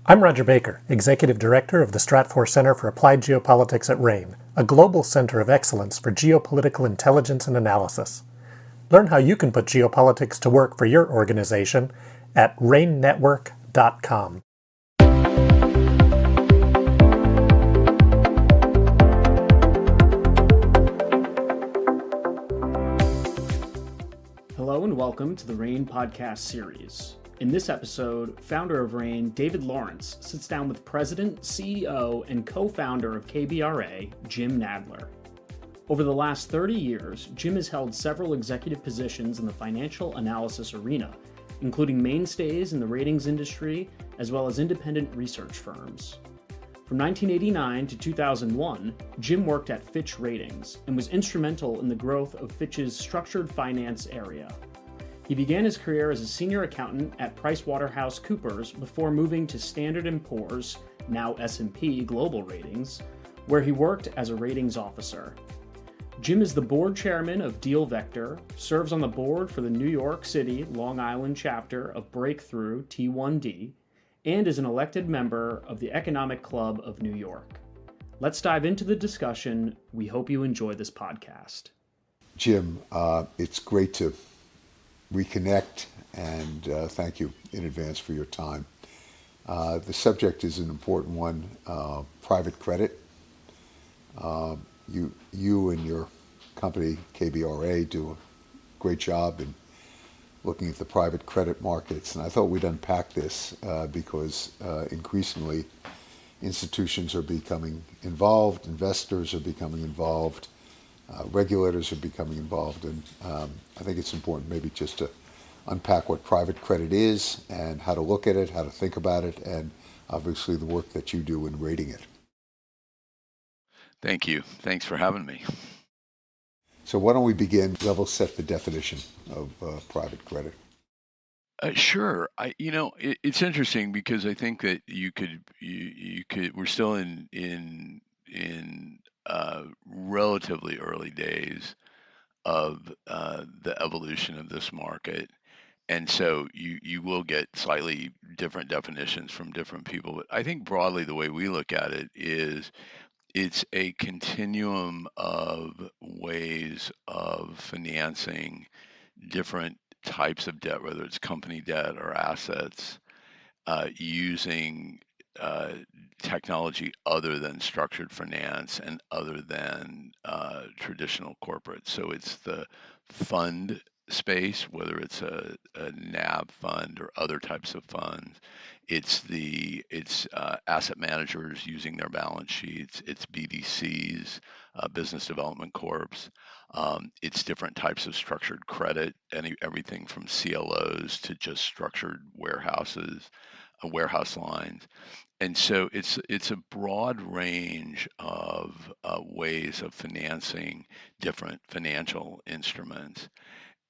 I'm Roger Baker, Executive Director of the Stratfor Center for Applied Geopolitics at RANE, a global center of excellence for geopolitical intelligence and analysis. Learn how you can put geopolitics to work for your organization at ranenetwork.com. Hello and welcome to the RANE podcast series. In this episode, founder of RANE, David Lawrence, sits down with President, CEO, and co-founder of KBRA, Jim Nadler. Over the last 30 years, Jim has held several executive positions in the financial analysis arena, including mainstays in the ratings industry, as well as independent research firms. From 1989 to 2001, Jim worked at Fitch Ratings and was instrumental in the growth of Fitch's structured finance area. He began his career as a senior accountant at PricewaterhouseCoopers before moving to Standard & Poor's, now S&P Global Ratings, where he worked as a ratings officer. Jim is the board chairman of Deal Vector, serves on the board for the New York City, Long Island chapter of Breakthrough T1D, and is an elected member of the Economic Club of New York. Let's dive into the discussion. We hope you enjoy this podcast. Jim, it's great to reconnect, and thank you in advance for your time. The subject is an important one, private credit. You and your company, KBRA, do a great job in looking at the private credit markets, and I thought we'd unpack this because increasingly institutions are becoming involved, investors are becoming involved, regulators are becoming involved, and I think it's important maybe just to unpack what private credit is and how to look at it, how to think about it, and obviously the work that you do in rating it. Thank you. Thanks for having me. So why don't we begin, level set the definition of private credit? Sure. It's interesting because I think that you could. We're still in relatively early days of the evolution of this market, and so you will get slightly different definitions from different people. But I think broadly the way we look at it is it's a continuum of ways of financing different types of debt, whether it's company debt or assets, using technology other than structured finance and other than traditional corporate. So it's the fund space, whether it's a NAV fund or other types of funds. It's asset managers using their balance sheets. It's BDCs, business development corps. It's different types of structured credit, everything from CLOs to just structured warehouses, warehouse lines. And so it's a broad range of ways of financing different financial instruments.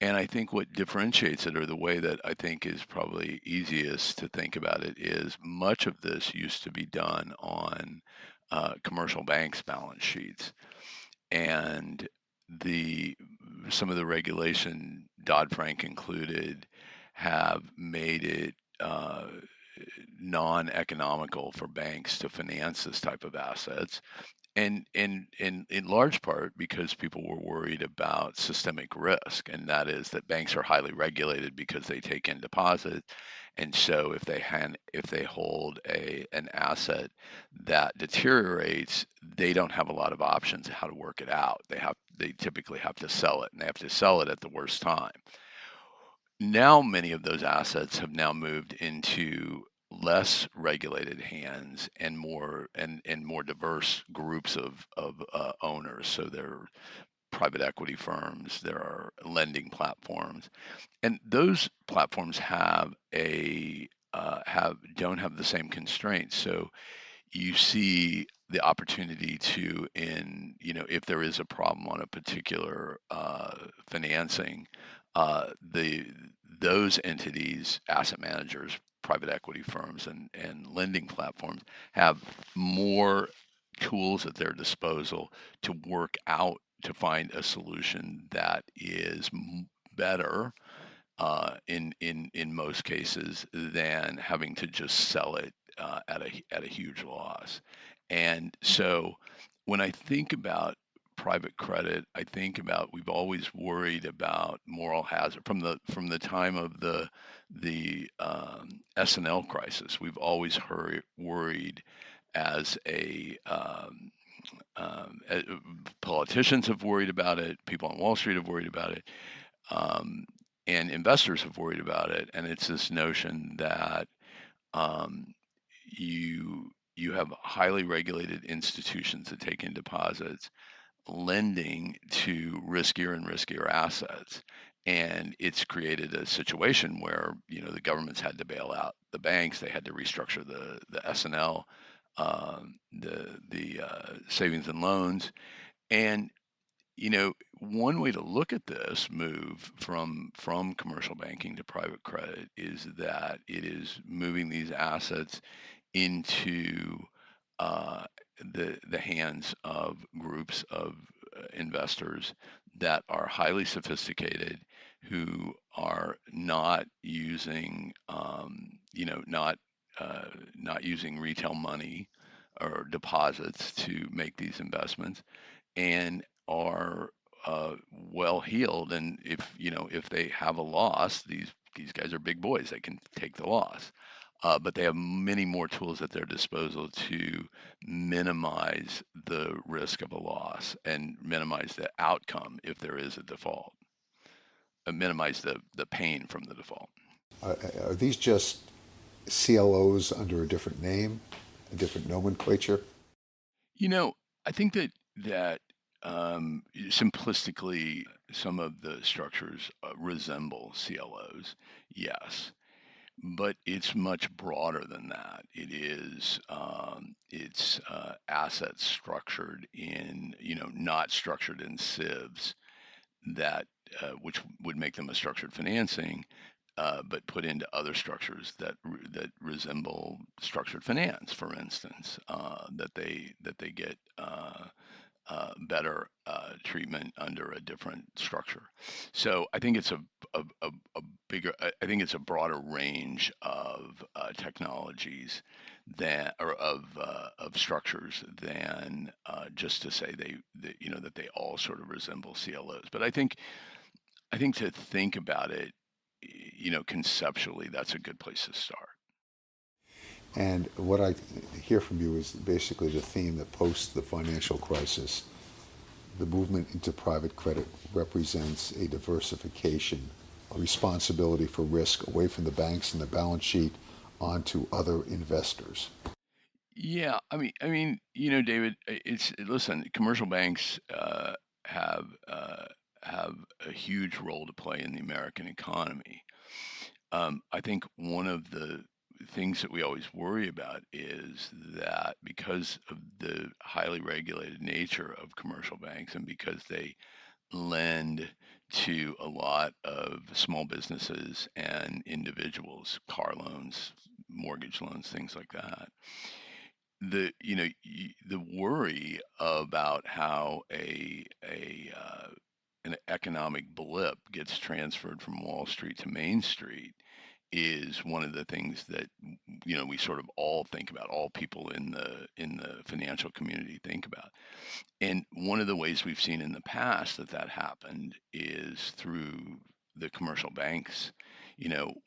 And I think what differentiates it, or the way that I think is probably easiest to think about it, is much of this used to be done on commercial banks' balance sheets. And some of the regulation, Dodd-Frank included, have made it non-economical for banks to finance this type of assets. And in large part because people were worried about systemic risk, and that is that banks are highly regulated because they take in deposits, and so if they hold an asset that deteriorates, they don't have a lot of options how to work it out. They typically have to sell it, and they have to sell it at the worst time. Now many of those assets have now moved into less regulated hands and more diverse groups of owners. So there are private equity firms, there are lending platforms, and those platforms don't have the same constraints. So you see the opportunity to, if there is a problem on a particular financing, those entities, asset managers, private equity firms, and lending platforms have more tools at their disposal to work out, to find a solution that is better in most cases than having to just sell it at a huge loss. And so when I think about private credit, I think about we've always worried about moral hazard from the time of the S&L crisis. We've always worried as a politicians have worried about it, people on Wall Street have worried about it, um, and investors have worried about it. And it's this notion that um, you have highly regulated institutions that take in deposits, lending to riskier and riskier assets. And it's created a situation where the governments had to bail out the banks, they had to restructure the S&L, the savings and loans, and one way to look at this move from commercial banking to private credit is that it is moving these assets into uh, the hands of groups of investors that are highly sophisticated, who are not using, not using retail money or deposits to make these investments, and are well heeled. And if they have a loss, these guys are big boys. They can take the loss, but they have many more tools at their disposal to minimize the risk of a loss and minimize the outcome if there is a default, and minimize the pain from the default. Are these just CLOs under a different name, a different nomenclature? You know, I think that simplistically, some of the structures resemble CLOs, yes, but it's much broader than that. It's assets structured in, not structured in sieves that which would make them a structured financing, but put into other structures that resemble structured finance, for instance, that they get better treatment under a different structure. So I think it's a bigger, I think it's a broader range of technologies than, or of structures than just to say that they all sort of resemble CLOs. But I think to think about it, conceptually, that's a good place to start. And what I hear from you is basically the theme that post the financial crisis, the movement into private credit represents a diversification, a responsibility for risk away from the banks and the balance sheet onto other investors. Yeah, David, it's listen. Commercial banks have have a huge role to play in the American economy. I think one of the things that we always worry about is that because of the highly regulated nature of commercial banks, and because they lend to a lot of small businesses and individuals, car loans, mortgage loans, things like that, the worry about how an economic blip gets transferred from Wall Street to Main Street is one of the things that we sort of all think about, all people in the financial community think about. And one of the ways we've seen in the past that happened is through the commercial banks.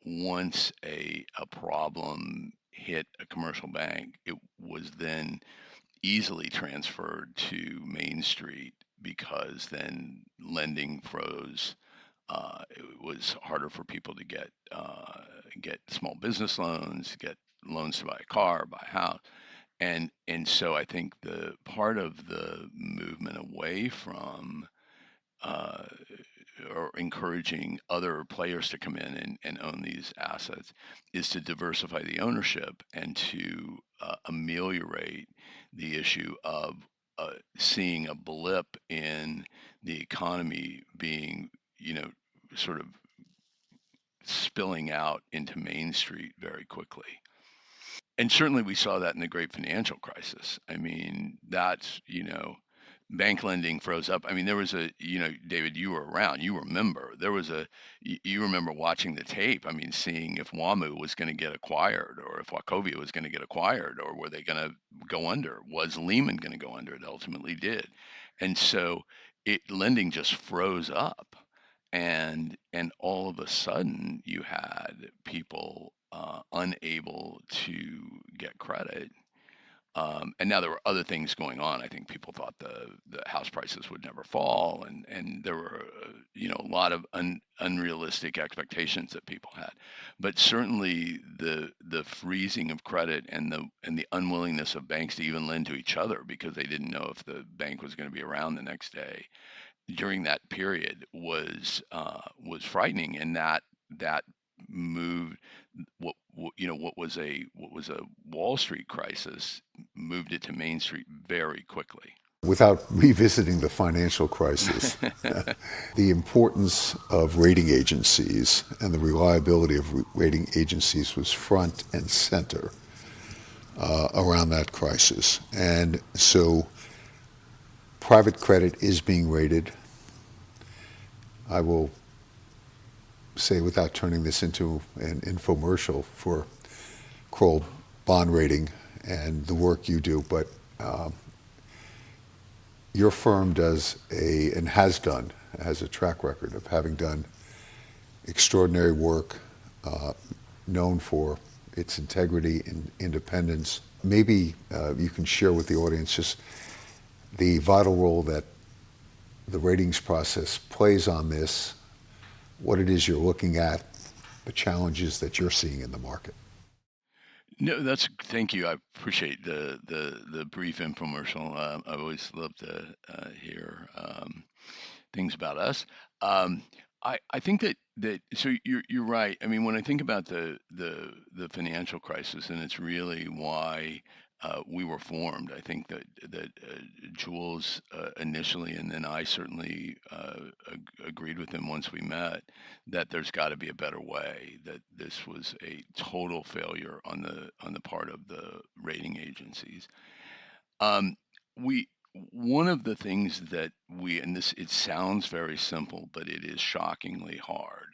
Once a problem hit a commercial bank, it was then easily transferred to Main Street, because then lending froze. It was harder for people to get small business loans, get loans to buy a car, buy a house. And so I think the part of the movement away from uh, or encouraging other players to come in and own these assets is to diversify the ownership, and to ameliorate the issue of seeing a blip in the economy being, sort of spilling out into Main Street very quickly. And certainly we saw that in the great financial crisis. I mean, that's, bank lending froze up. I mean, there was David, you were around, you remember, you remember watching the tape. I mean, seeing if WAMU was going to get acquired or if Wachovia was going to get acquired, or were they going to go under? Was Lehman going to go under? It ultimately did. And so lending just froze up. And all of a sudden you had people unable to get credit. And now there were other things going on. I think people thought the house prices would never fall, and there were a lot of unrealistic expectations that people had. But certainly the freezing of credit and the unwillingness of banks to even lend to each other because they didn't know if the bank was going to be around the next day during that period was frightening, and that moved what was a Wall Street crisis, moved it to Main Street very quickly. Without revisiting the financial crisis, the importance of rating agencies and the reliability of rating agencies was front and center around that crisis. And so private credit is being rated. I will say, without turning this into an infomercial for Kroll bond rating and the work you do, but your firm has a track record of having done extraordinary work, known for its integrity and independence. Maybe you can share with the audience just the vital role that the ratings process plays on this, what it is you're looking at, the challenges that you're seeing in the market. No, thank you. I appreciate the brief infomercial. I always love to hear things about us. I think that so you're right. I mean, when I think about the financial crisis, and it's really why we were formed. I think that Jules initially, and then I certainly agreed with him once we met, that there's got to be a better way. That this was a total failure on the part of the rating agencies. We One of the things that and this, it sounds very simple, but it is shockingly hard,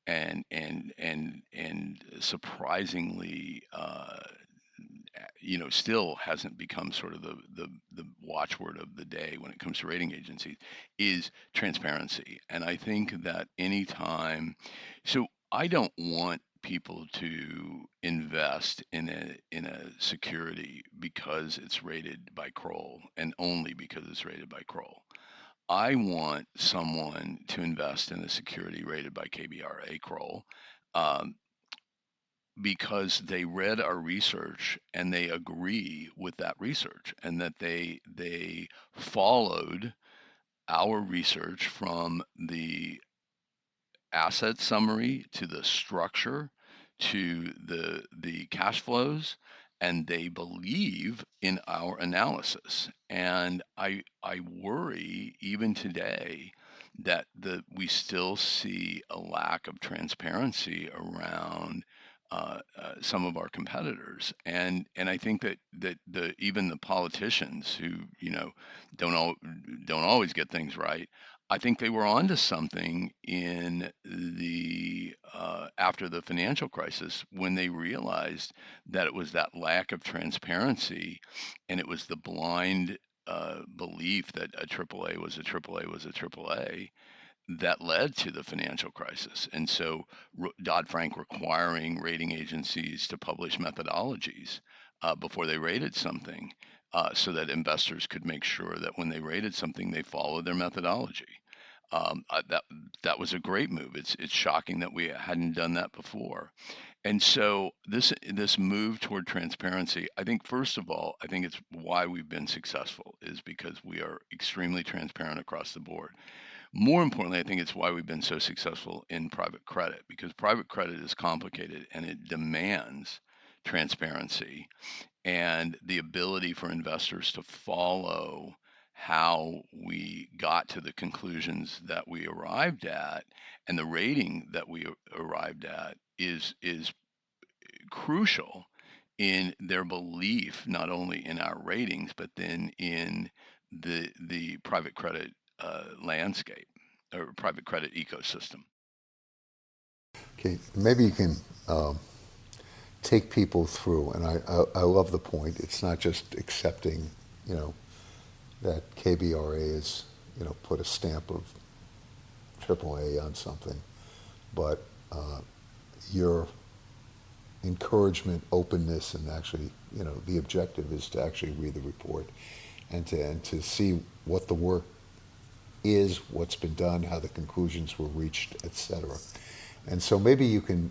and surprisingly still hasn't become sort of the watchword of the day when it comes to rating agencies, is transparency. And I think that so I don't want people to invest in a security because it's rated by Kroll, and only because it's rated by Kroll. I want someone to invest in a security rated by KBRA, Kroll, um, because they read our research and they agree with that research, and that they followed our research from the asset summary to the structure to the cash flows, and they believe in our analysis. And I worry even today that we still see a lack of transparency around some of our competitors, and I think that even the politicians who don't always get things right. I think they were onto something in the after the financial crisis, when they realized that it was that lack of transparency, and it was the blind belief that a AAA was a AAA was a AAA that led to the financial crisis. And so Dodd-Frank requiring rating agencies to publish methodologies before they rated something, so that investors could make sure that when they rated something, they followed their methodology. That was a great move. It's shocking that we hadn't done that before. And so this move toward transparency, I think, first of all, I think it's why we've been successful, is because we are extremely transparent across the board. More importantly, I think it's why we've been so successful in private credit, because private credit is complicated and it demands transparency and the ability for investors to follow how we got to the conclusions that we arrived at, and the rating that we arrived at is crucial in their belief, not only in our ratings, but then in the private credit landscape or private credit ecosystem. Okay, maybe you can take people through, and I love the point. It's not just accepting, you know, that KBRA is, you know, put a stamp of AAA on something, but your encouragement, openness, and actually, you know, the objective is to actually read the report and to see what the work is, what's been done, how the conclusions were reached, etc. And so maybe you can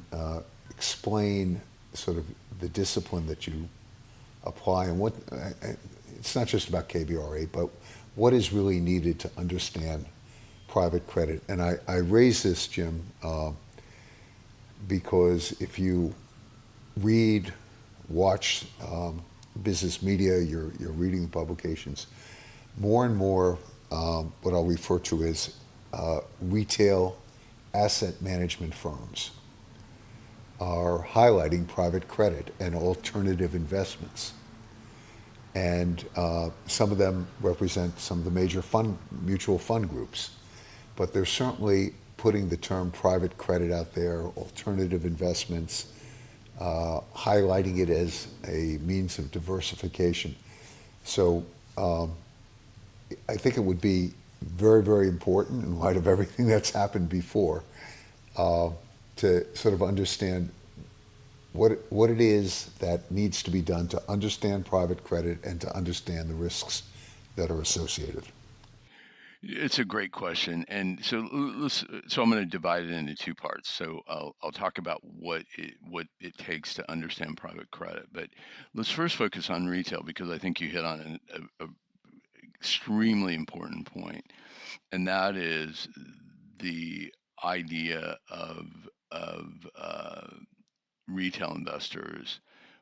explain sort of the discipline that you apply and what it's not just about KBRA, but what is really needed to understand private credit. And I raise this, Jim, because if you read, watch business media, you're reading the publications, more and more what I'll refer to as retail asset management firms are highlighting private credit and alternative investments. And some of them represent some of the major mutual fund groups. But they're certainly putting the term private credit out there, alternative investments, highlighting it as a means of diversification. So I think it would be very, very important in light of everything that's happened before to sort of understand what it is that needs to be done to understand private credit and to understand the risks that are associated. It's a great question, and so I'm going to divide it into two parts. So I'll talk about what it takes to understand private credit, but let's first focus on retail because I think you hit on a extremely important point, and that is the idea of retail investors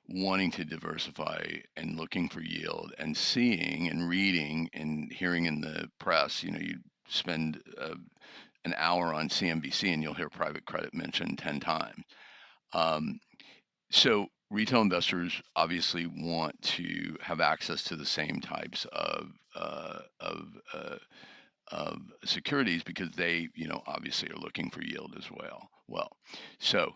wanting to diversify and looking for yield and seeing and reading and hearing in the press. You know, you spend an hour on CNBC and you'll hear private credit mentioned 10 times. So retail investors obviously want to have access to the same types of securities because they, you know, obviously are looking for yield as well. So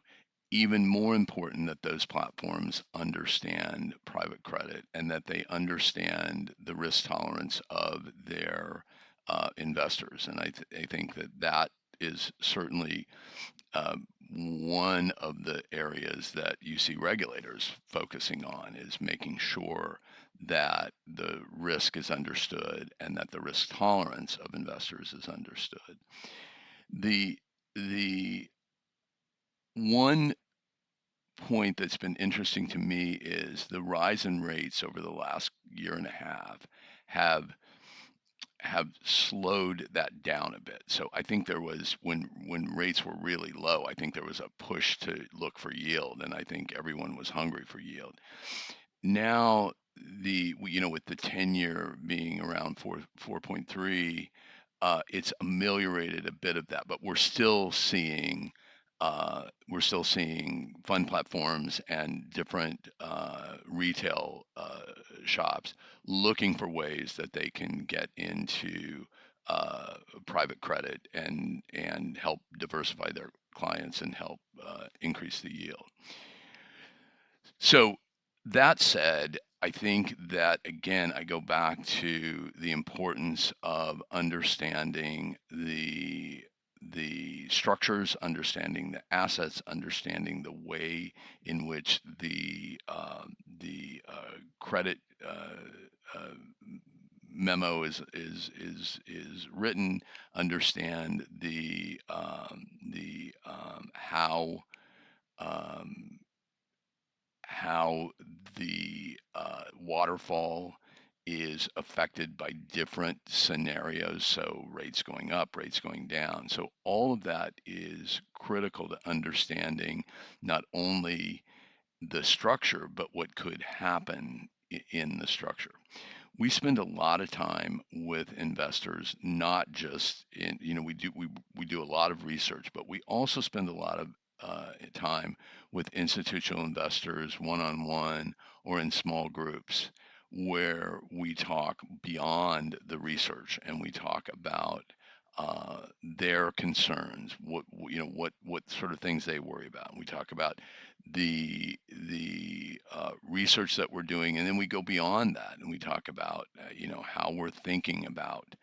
even more important that those platforms understand private credit and that they understand the risk tolerance of their investors. And I think that is certainly one of the areas that you see regulators focusing on is making sure that the risk is understood and that the risk tolerance of investors is understood. The one point that's been interesting to me is the rise in rates over the last year and a half have slowed that down a bit. So I think there was when rates were really low, I think there was a push to look for yield, and I think everyone was hungry for yield. Now with the 10-year being around 4.3, it's ameliorated a bit of that, but we're still seeing fund platforms and different retail shops looking for ways that they can get into private credit and help diversify their clients and help increase the yield. So that said, I think that again, I go back to the importance of understanding the structures, understanding the assets, understanding the way in which the credit memo is written, understand the how the waterfall is affected by different scenarios, so rates going up, rates going down. So all of that is critical to understanding not only the structure, but what could happen in the structure. We spend a lot of time with investors, not just in, we do a lot of research, but we also spend a lot of time with institutional investors one-on-one or in small groups where we talk beyond the research and we talk about their concerns, what sort of things they worry about. We talk about the research that we're doing, and then we go beyond that and we talk about how we're thinking about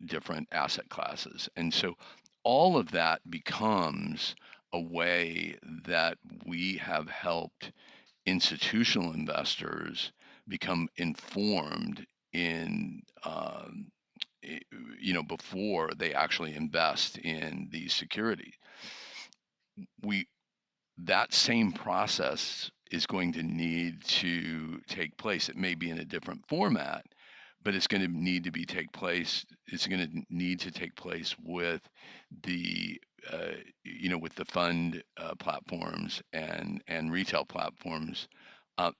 different asset classes. And so all of that becomes a way that we have helped institutional investors become informed in before they actually invest in these securities. We That same process is going to need to take place. It may be in a different format, but it's going to need to be take place. It's going to need to take place with the with the fund platforms and retail platforms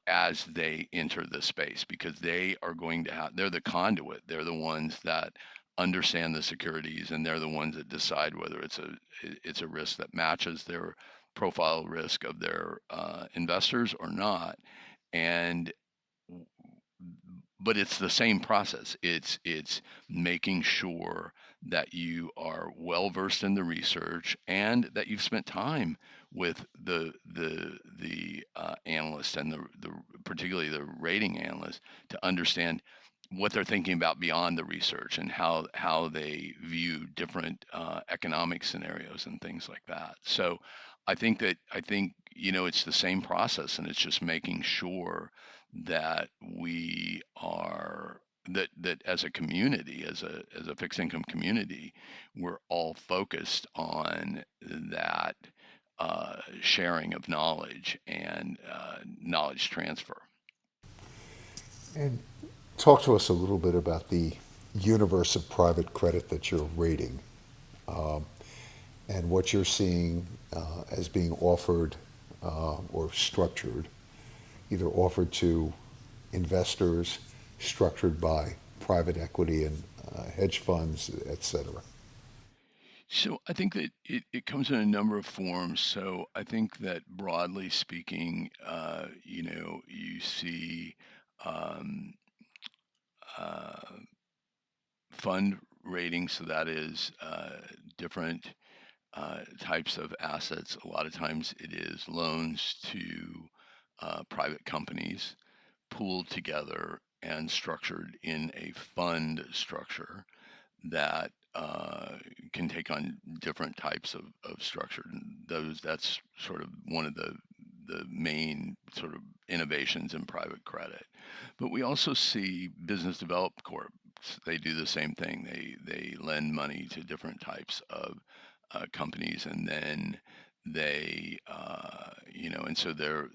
as they enter the space, because they are going to have, they're the conduit. They're the ones that understand the securities, and they're the ones that decide whether it's a risk that matches their profile risk of their investors or not. And but it's the same process. It's making sure that you are well versed in the research and that you've spent time with the analyst and the particularly the rating analyst to understand what they're thinking about beyond the research and how they view different economic scenarios and things like that. So I think it's the same process, and it's just making sure that we are that as a community, as a fixed income community, we're all focused on that sharing of knowledge and knowledge transfer. And talk to us a little bit about the universe of private credit that you're rating, and what you're seeing as being offered or structured, either offered to investors, structured by private equity and hedge funds, et cetera. So I think that it comes in a number of forms. So I think that broadly speaking, you see um, uh, fund ratings. So that is different types of assets. A lot of times it is loans to private companies pooled together and structured in a fund structure that can take on different types of structure. And that's sort of one of the main sort of innovations in private credit. But we also see business development corps. They do the same thing. They lend money to different types of companies, and then and so their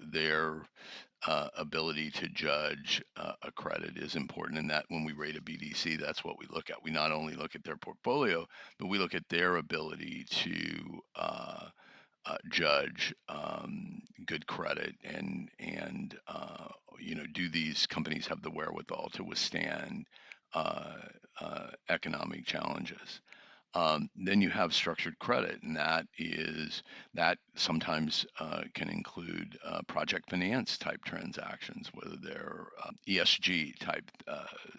ability to judge a credit is important. And that when we rate a BDC, that's what we look at. We not only look at their portfolio, but we look at their ability to judge good credit and do these companies have the wherewithal to withstand economic challenges. Then you have structured credit, and that sometimes can include project finance type transactions, whether they're ESG type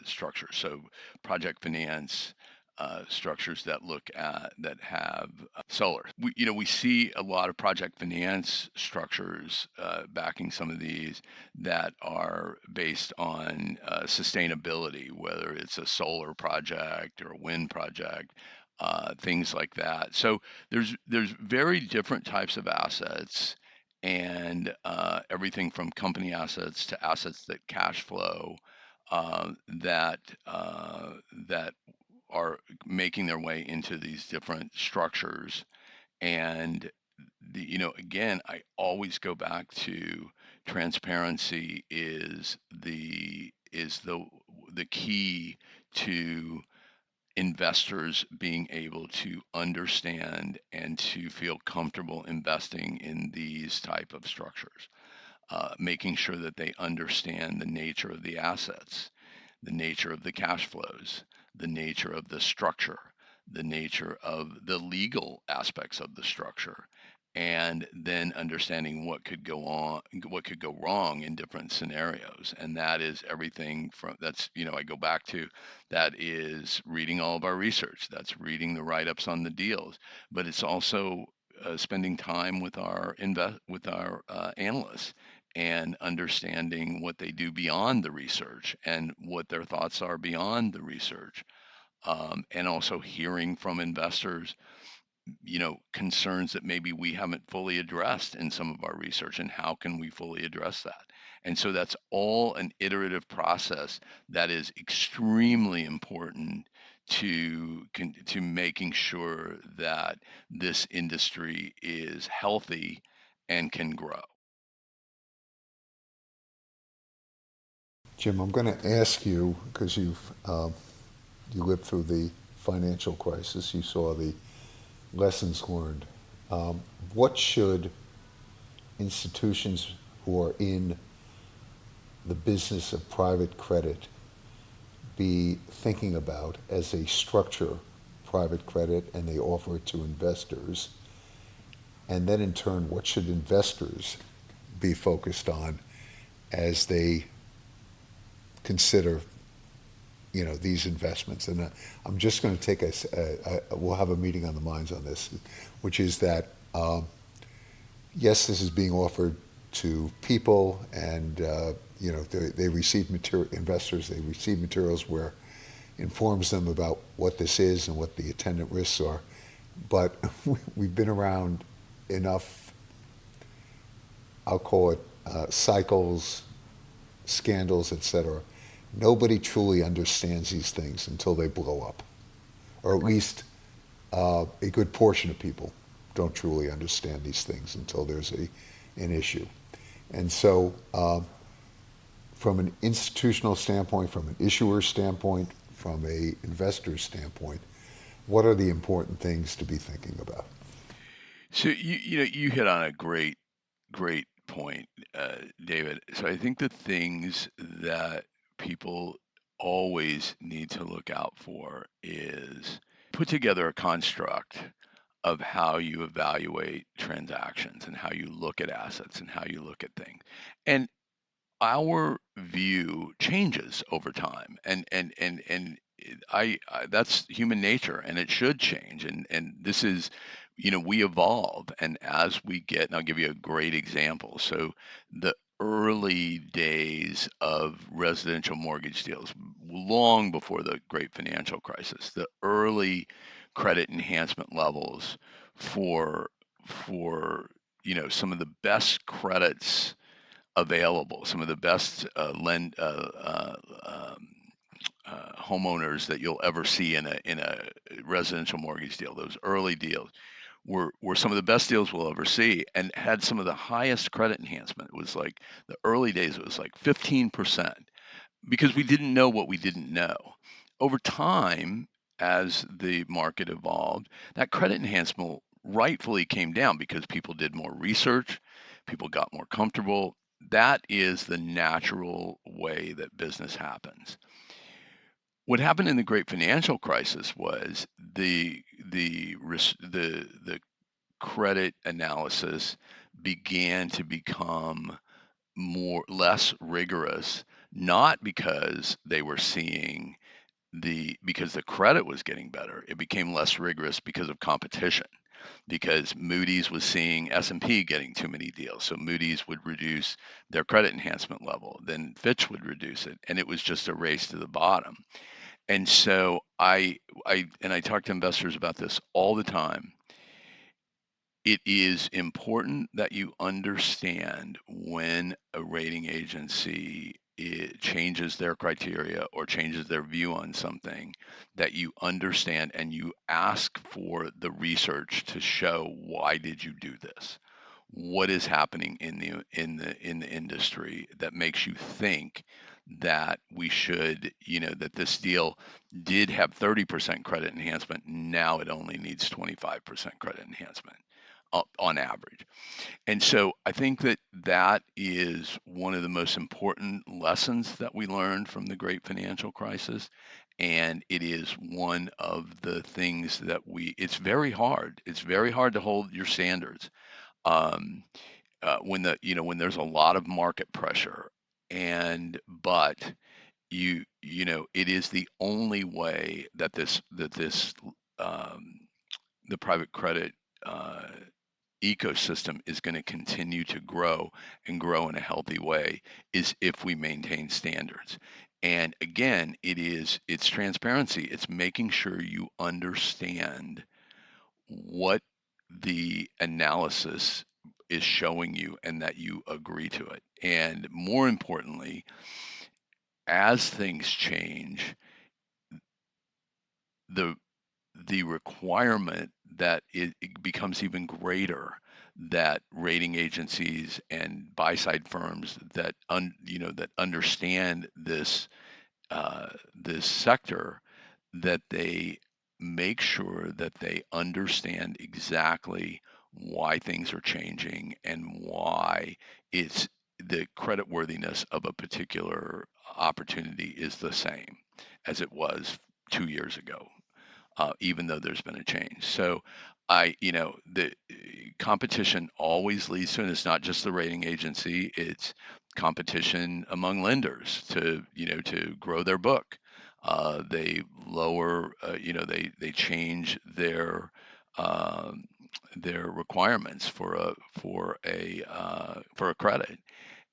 structures. So project finance structures that look at that have solar. We see a lot of project finance structures backing some of these that are based on sustainability, whether it's a solar project or a wind project, things like that. So there's very different types of assets, and everything from company assets to assets that cash flow that are making their way into these different structures. And again, I always go back to transparency is the key to investors being able to understand and to feel comfortable investing in these type of structures, making sure that they understand the nature of the assets, the nature of the cash flows, the nature of the structure, the nature of the legal aspects of the structure, and then understanding what could go on, what could go wrong in different scenarios. And that is everything from, that's, I go back to, that is reading all of our research, that's reading the write-ups on the deals, but it's also spending time with our analysts and understanding what they do beyond the research and what their thoughts are beyond the research, and also hearing from investors, concerns that maybe we haven't fully addressed in some of our research, and how can we fully address that? And so that's all an iterative process that is extremely important to making sure that this industry is healthy and can grow. Jim, I'm going to ask you, because you lived through the financial crisis, you saw the lessons learned. What should institutions who are in the business of private credit be thinking about as they structure private credit and they offer it to investors? And then in turn, what should investors be focused on as they consider, these investments? And I'm just going to take we'll have a meeting on the minds on this, which is that, yes, this is being offered to people, and they receive investors, they receive materials where informs them about what this is and what the attendant risks are. But we've been around enough, I'll call it cycles, scandals, etc. Nobody truly understands these things until they blow up, or at least a good portion of people don't truly understand these things until there's an issue. And so, from an institutional standpoint, from an issuer standpoint, from a investor standpoint, what are the important things to be thinking about? So you hit on a great point, David. So I think the things that people always need to look out for is put together a construct of how you evaluate transactions and how you look at assets and how you look at things. And our view changes over time, and I that's human nature, and it should change. And this is, we evolve, and as we get, and I'll give you a great example. So the early days of residential mortgage deals, long before the great financial crisis, the early credit enhancement levels for some of the best credits available, some of the best homeowners that you'll ever see in a residential mortgage deal. Those early deals were some of the best deals we'll ever see, and had some of the highest credit enhancement. It was like the early days. It was like 15%, because we didn't know what we didn't know. Over time, as the market evolved, that credit enhancement rightfully came down because people did more research, people got more comfortable. That is the natural way that business happens. What happened in the great financial crisis was the credit analysis began to become less rigorous, not because they were seeing because the credit was getting better. It became less rigorous because of competition, because Moody's was seeing S&P getting too many deals. So Moody's would reduce their credit enhancement level, then Fitch would reduce it, and it was just a race to the bottom. And so I talk to investors about this all the time. It is important that you understand when a rating agency changes their criteria or changes their view on something, that you understand and you ask for the research to show, why did you do this? What is happening in the industry that makes you think that we should, that this deal did have 30% credit enhancement, now it only needs 25% credit enhancement on average. And so I think that is one of the most important lessons that we learned from the great financial crisis. And it is one of the things that it's very hard. It's very hard to hold your standards. um, when there's a lot of market pressure, but it is the only way that this um, the private credit uh, ecosystem is going to continue to grow and grow in a healthy way is if we maintain standards. And again, it's transparency. It's making sure you understand what the analysis is showing you and that you agree to it. And more importantly, as things change, the the requirement that it becomes even greater that rating agencies and buy side firms that understand this sector, that they make sure that they understand exactly why things are changing and why it's the creditworthiness of a particular opportunity is the same as it was 2 years ago, even though there's been a change. So the competition always leads to, and it's not just the rating agency, it's competition among lenders to grow their book. They lower, they change um, their requirements for a credit,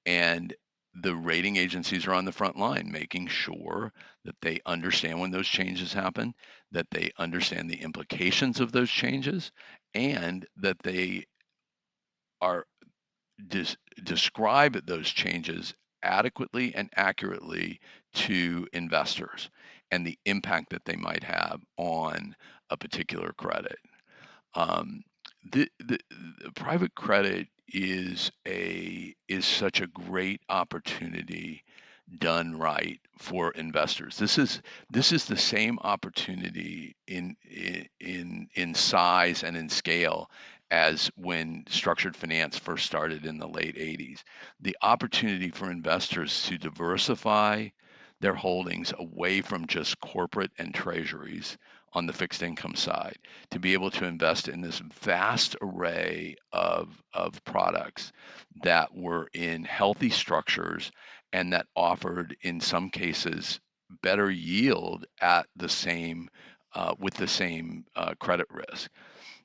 and the rating agencies are on the front line making sure that they understand when those changes happen, that they understand the implications of those changes, and that they are describe those changes adequately and accurately to investors and the impact that they might have on a particular credit. Um, the private credit is such a great opportunity done right for investors. This is the same opportunity in size and in scale as when structured finance first started in the late 80s. The opportunity for investors to diversify their holdings away from just corporate and treasuries on the fixed income side, to be able to invest in this vast array of products that were in healthy structures and that offered, in some cases, better yield at the same with the same credit risk.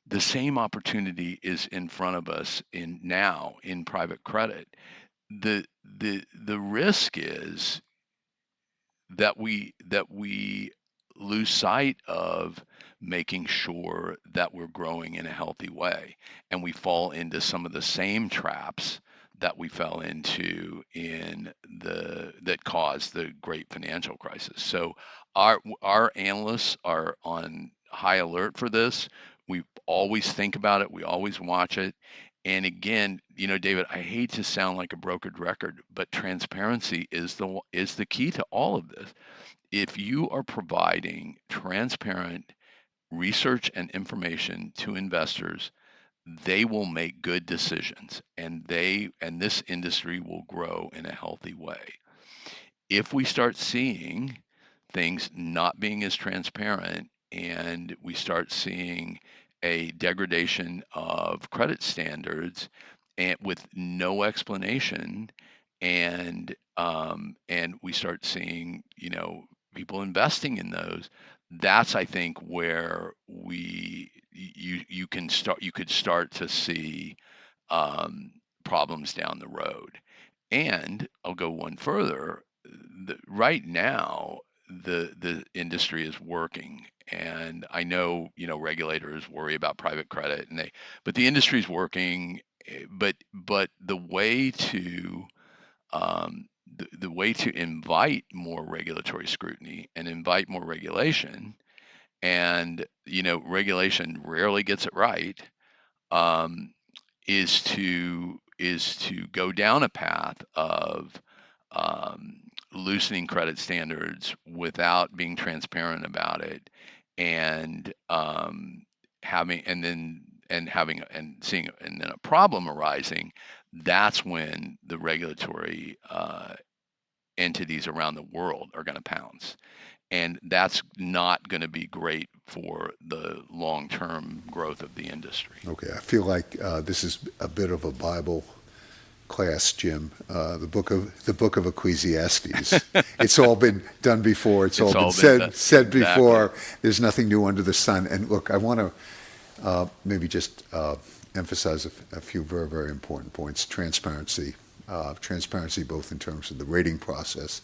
The same opportunity is in front of us in private credit. The risk is that we lose sight of making sure that we're growing in a healthy way, and we fall into some of the same traps that we fell into in the that caused the great financial crisis. So our analysts are on high alert for this. We always think about it, we always watch it. And again, David, I hate to sound like a brokered record, but transparency is the key to all of this. If you are providing transparent research and information to investors, they will make good decisions, and this industry will grow in a healthy way. If we start seeing things not being as transparent, and we start seeing a degradation of credit standards and with no explanation, and we start seeing people investing in those, that's, I think, where you could start to see um, problems down the road. And I'll go one further. Right now, the industry is working, and I know regulators worry about private credit, but the industry is working. But the way to invite more regulatory scrutiny and invite more regulation, and regulation rarely gets it right, um, is to go down a path of um, loosening credit standards without being transparent about it, and having and then and having and seeing and then a problem arising. That's when the regulatory entities around the world are going to pounce. And that's not going to be great for the long-term growth of the industry. Okay, I feel like this is a bit of a Bible class, Jim. The book of Ecclesiastes. It's all been done before. It's all been said before. Exactly. There's nothing new under the sun. And look, I want to maybe just emphasize a few very, very important points. Transparency. Transparency both in terms of the rating process.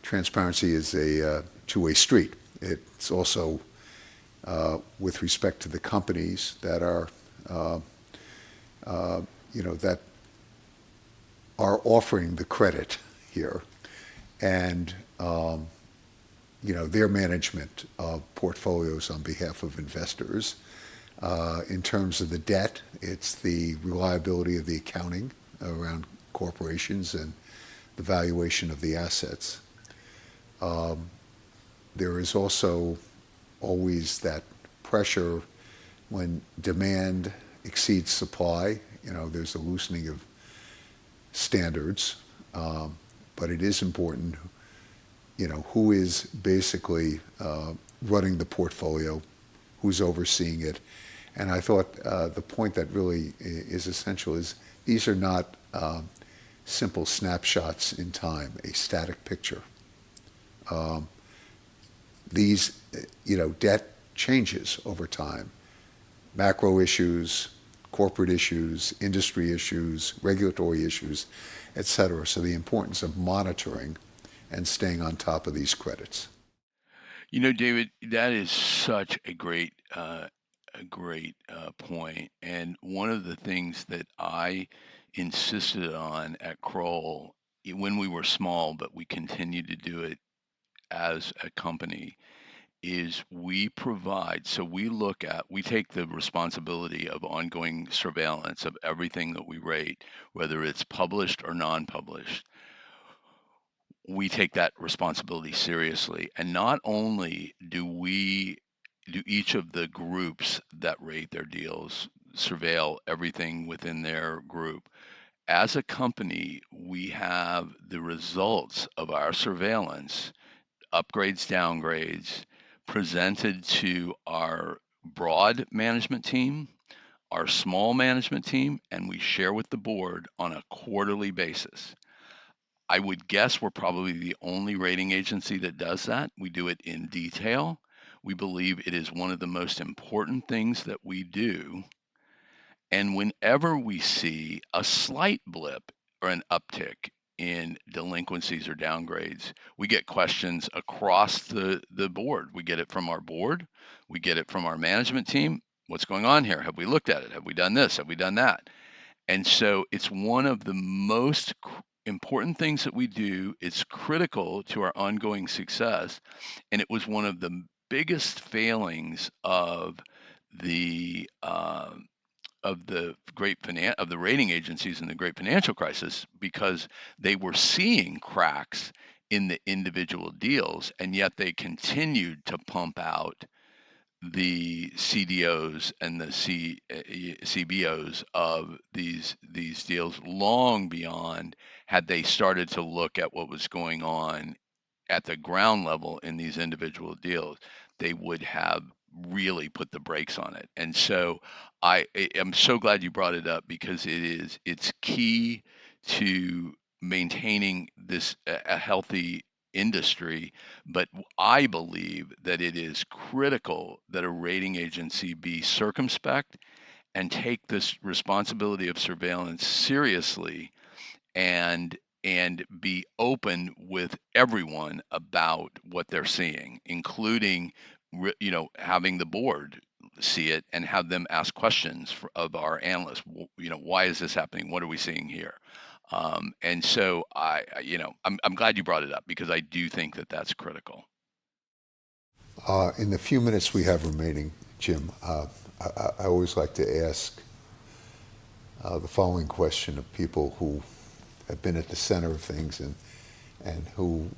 Transparency is a two-way street. It's also with respect to the companies that are, that are offering the credit here, and their management of portfolios on behalf of investors. In terms of the debt, it's the reliability of the accounting around corporations and the valuation of the assets. There is also always that pressure when demand exceeds supply. There's a loosening of standards, but it is important, who is basically running the portfolio, who's overseeing it. And I thought the point that really is essential is these are not simple snapshots in time, a static picture. These, debt changes over time. Macro issues, corporate issues, industry issues, regulatory issues, et cetera. So the importance of monitoring and staying on top of these credits. David, that is such a great point. And one of the things that I insisted on at Kroll when we were small, but we continue to do it as a company, is we take the responsibility of ongoing surveillance of everything that we rate, whether it's published or non-published. We take that responsibility seriously. And not only do each of the groups that rate their deals surveil everything within their group, as a company, we have the results of our surveillance, upgrades, downgrades, presented to our broad management team, our small management team, and we share with the board on a quarterly basis. I would guess we're probably the only rating agency that does that. We do it in detail. We believe it is one of the most important things that we do. And whenever we see a slight blip or an uptick in delinquencies or downgrades, we get questions across the board. We get it from our board. We get it from our management team. What's going on here? Have we looked at it? Have we done this? Have we done that? And so it's one of the most important things that we do. It's critical to our ongoing success. And it was one of the biggest failings of the rating agencies in the great financial crisis, because they were seeing cracks in the individual deals, and yet they continued to pump out the CDOs and the CBOs of these deals long beyond had they started to look at what was going on at the ground level in these individual deals. They would have really put the brakes on it. And so I am so glad you brought it up, because it's key to maintaining a healthy industry. But I believe that it is critical that a rating agency be circumspect and take this responsibility of surveillance seriously, and be open with everyone about what they're seeing, including having the board see it and have them ask questions of our analysts. Why is this happening? What are we seeing here? And so I'm glad you brought it up, because I do think that that's critical. In the few minutes we have remaining, Jim, I always like to ask the following question of people who have been at the center of things and who,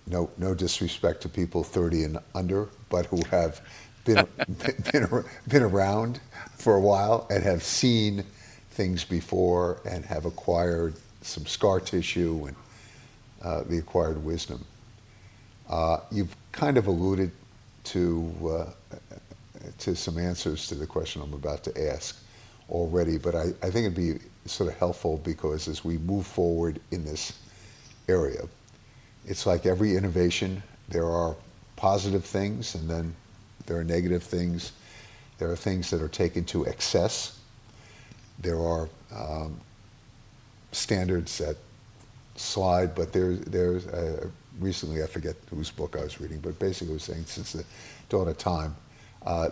no disrespect to people 30 and under, but who have been around for a while and have seen things before and have acquired some scar tissue and the acquired wisdom. You've kind of alluded to some answers to the question I'm about to ask already, but I think it'd be sort of helpful because as we move forward in this area, it's like every innovation, there are positive things and then there are negative things. There are things that are taken to excess. There are standards that slide, but there's recently, I forget whose book I was reading, but basically it was saying since the dawn of time,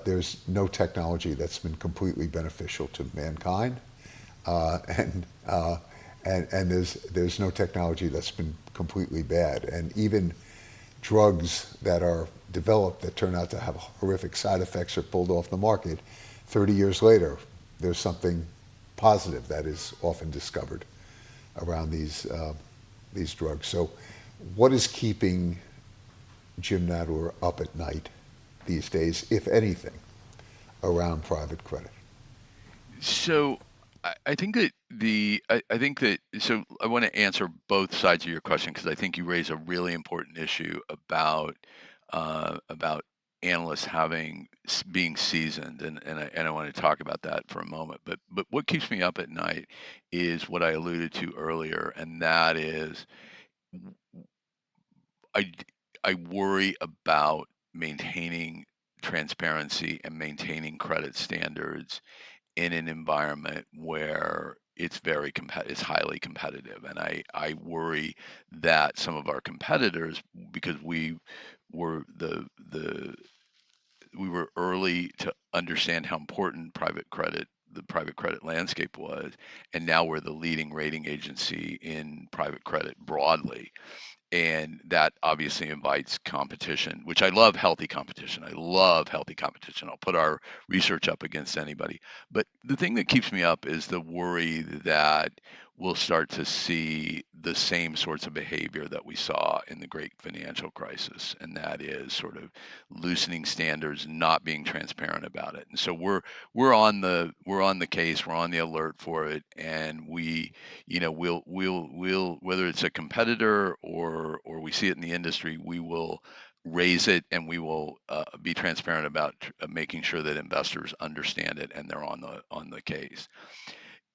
there's no technology that's been completely beneficial to mankind, and there's no technology that's been completely bad. And even drugs that are developed that turn out to have horrific side effects are pulled off the market. 30 years later, there's something positive that is often discovered around these drugs. So what is keeping Jim Nadler up at night these days, if anything, around private credit? So I think that so I want to answer both sides of your question because I think you raise a really important issue about analysts being seasoned, and I want to talk about that for a moment. But what keeps me up at night is what I alluded to earlier, and that is I worry about maintaining transparency and maintaining credit standards in an environment where it's highly competitive, and I worry that some of our competitors, because were we were early to understand how important the private credit landscape was, and now we're the leading rating agency in private credit broadly. And that obviously invites competition, which I love. Healthy competition. I love healthy competition. I'll put our research up against anybody. But the thing that keeps me up is the worry that we'll start to see the same sorts of behavior that we saw in the great financial crisis, and that is sort of loosening standards, not being transparent about it. And so we're on the case, we're on the alert for it, and we'll whether it's a competitor or we see it in the industry, we will raise it, and we will be transparent about making sure that investors understand it and they're on the case.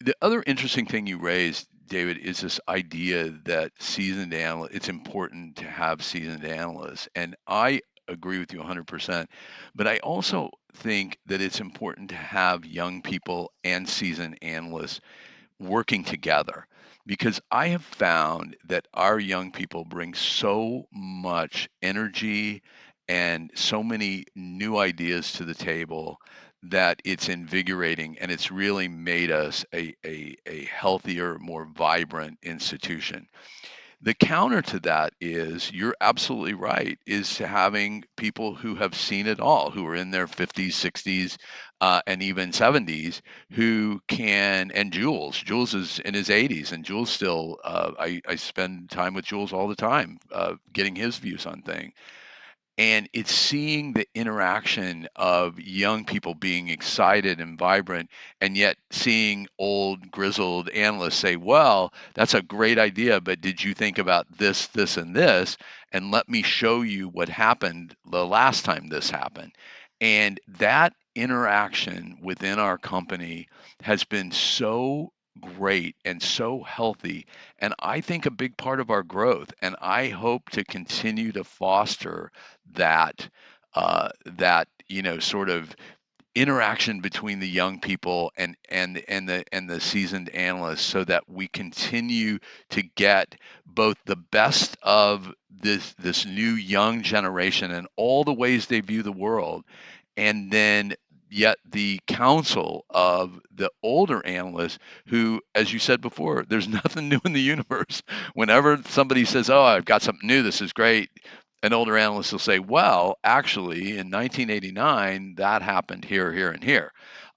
The other interesting thing you raised, David, is this idea that it's important to have seasoned analysts, and I agree with you 100%. But I also think that it's important to have young people and seasoned analysts working together, because I have found that our young people bring so much energy and so many new ideas to the table that it's invigorating, and it's really made us a healthier, more vibrant institution. The counter to that is, you're absolutely right, is to having people who have seen it all, who are in their 50s, 60s, and even 70s, and Jules is in his 80s, and Jules still, I spend time with Jules all the time, getting his views on things. And it's seeing the interaction of young people being excited and vibrant, and yet seeing old grizzled analysts say, well, that's a great idea, but did you think about this, this, and this? And let me show you what happened the last time this happened. And that interaction within our company has been so great and so healthy, and I think a big part of our growth. And I hope to continue to foster that sort of interaction between the young people and the seasoned analysts, so that we continue to get both the best of this new young generation and all the ways they view the world, and then yet the counsel of the older analysts who, as you said before, there's nothing new in the universe. Whenever somebody says, oh, I've got something new, this is great, an older analyst will say, well, actually, in 1989, that happened here, here, and here.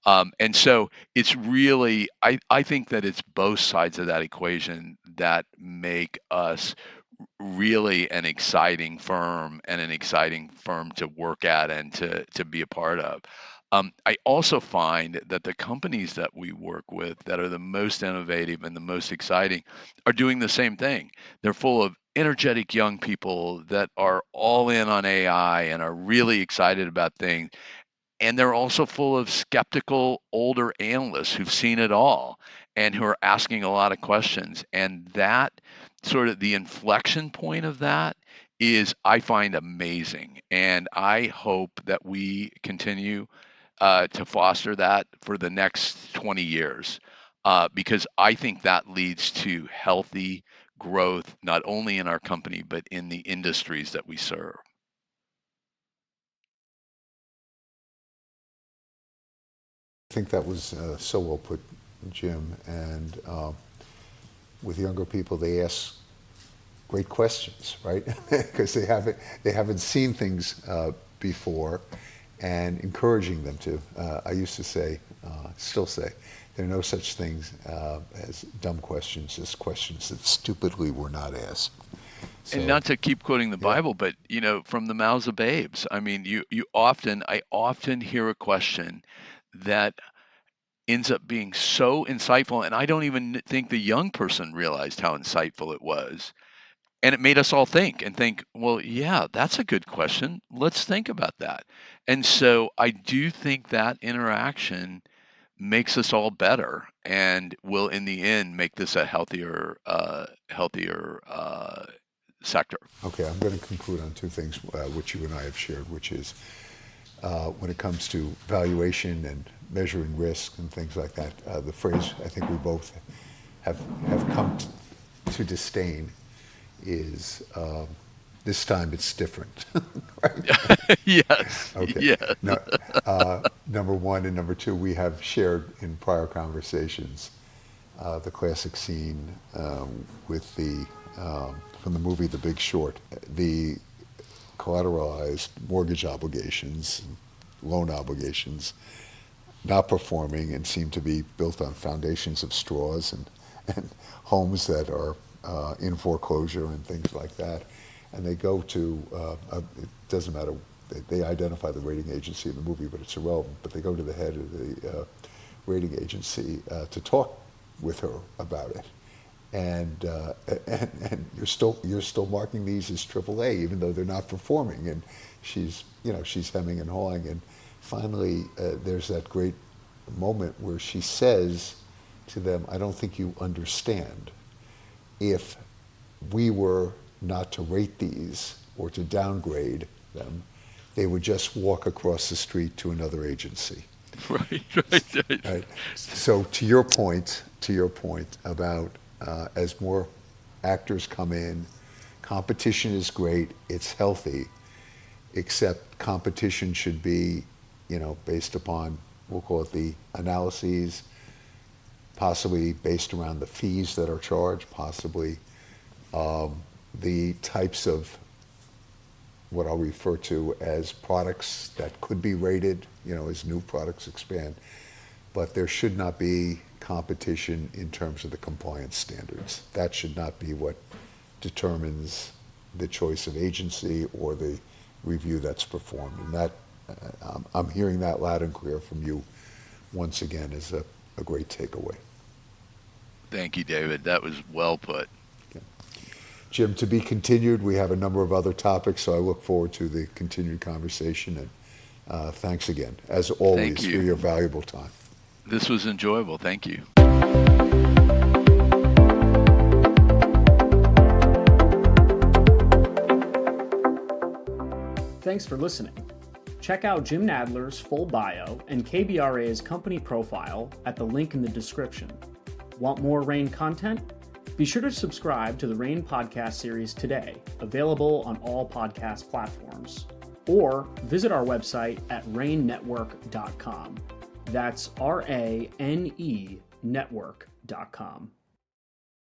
And so it's really, I think that it's both sides of that equation that make us really an exciting firm, and an exciting firm to work at and to be a part of. I also find that the companies that we work with that are the most innovative and the most exciting are doing the same thing. They're full of energetic young people that are all in on AI and are really excited about things. And they're also full of skeptical older analysts who've seen it all and who are asking a lot of questions. And that sort of the inflection point of that is, I find, amazing. And I hope that we continue to foster that for the next 20 years, because I think that leads to healthy growth, not only in our company, but in the industries that we serve. I think that was so well put, Jim. And with younger people, they ask great questions, right? Because they haven't seen things before, and encouraging them to. I used to say, still say, there are no such things as dumb questions, just questions that stupidly were not asked. So, And not to keep quoting the yeah, Bible, but from the mouths of babes. I mean, I often hear a question that ends up being so insightful, and I don't even think the young person realized how insightful it was. And it made us all think and think, well, yeah, that's a good question. Let's think about that. And so I do think that interaction makes us all better and will, in the end, make this a healthier sector. okay, I'm going to conclude on two things which you and I have shared, which is when it comes to valuation and measuring risk and things like that, the phrase I think we both have come to disdain is this time it's different. Right? Yes. Okay. Yes. No, number one, and number two, we have shared in prior conversations the classic scene with the from the movie The Big Short, the collateralized mortgage obligations, loan obligations, not performing and seem to be built on foundations of straws and homes that are in foreclosure and things like that. And they go to, it doesn't matter, they identify the rating agency in the movie, but it's irrelevant. But they go to the head of the rating agency to talk with her about it. And you're still marking these as AAA, even though they're not performing. And she's hemming and hawing. And finally, there's that great moment where she says to them, "I don't think you understand. If we were not to rate these or to downgrade them, they would just walk across the street to another agency." Right. Right. So to your point about as more actors come in, competition is great, it's healthy, except competition should be, based upon, we'll call it the analyses, possibly based around the fees that are charged, possibly the types of what I'll refer to as products that could be rated, as new products expand. But there should not be competition in terms of the compliance standards. That should not be what determines the choice of agency or the review that's performed. And that I'm hearing that loud and clear from you once again is a great takeaway. Thank you, David. That was well put. Jim, to be continued. We have a number of other topics, so I look forward to the continued conversation. And thanks again, as always, for your valuable time. This was enjoyable. Thank you. Thanks for listening. Check out Jim Nadler's full bio and KBRA's company profile at the link in the description. Want more RANE content? Be sure to subscribe to the RANE podcast series today, available on all podcast platforms. Or visit our website at ranenetwork.com. That's RANE network.com.